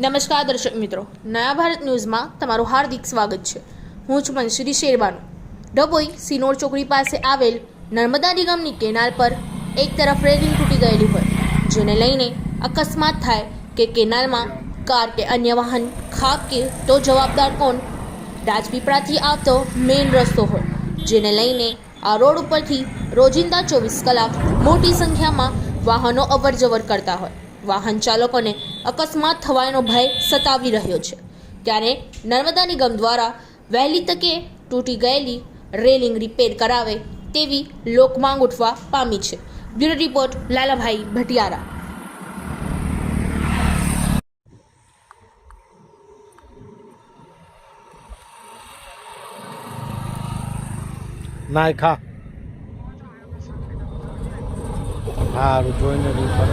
નમસ્કાર દર્શક મિત્રો, નયા ભારત ન્યૂઝમાં તમારું હાર્દિક સ્વાગત છે। હું છું મનસુરી શેરબાનુ। ડભોઈ સિનોર ચોકડી પાસે આવેલ નર્મદા નિગમની કેનાલ પર એક તરફ રેલિંગ તૂટી ગયેલી હોય, જેને લઈને અકસ્માત થાય કે કેનાલમાં કાર કે અન્ય વાહન ખાબકે તો જવાબદાર કોણ? રાજપીપળાથી આવતો મેઇન રસ્તો હોય, જેને લઈને આ રોડ ઉપરથી રોજિંદા 24 કલાક મોટી સંખ્યામાં વાહનો અવરજવર કરતા હોય। વાહન ચાલકોને અકસ્માત થવાનો ભય સતાવી રહ્યો છે, ત્યારે નર્મદા નિગમ દ્વારા વહેલી તકે તૂટી ગયેલી રેલિંગ રિપેર કરાવે તેવી લોકમાંગ ઉઠવા પામી છે। Bureau report Lalabhai Bhatiyara. નાયખા સારું જોઈને રીફર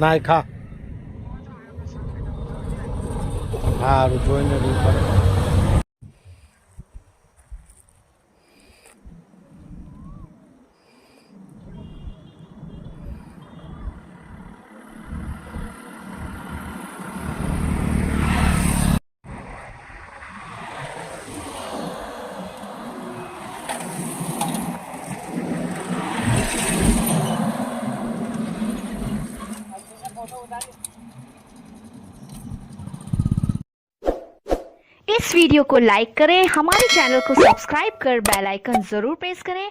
નાયખા સારું જોઈને રીફર इस वीडियो को लाइक करें, हमारे चैनल को सब्सक्राइब कर बेल आइकन जरूर प्रेस करें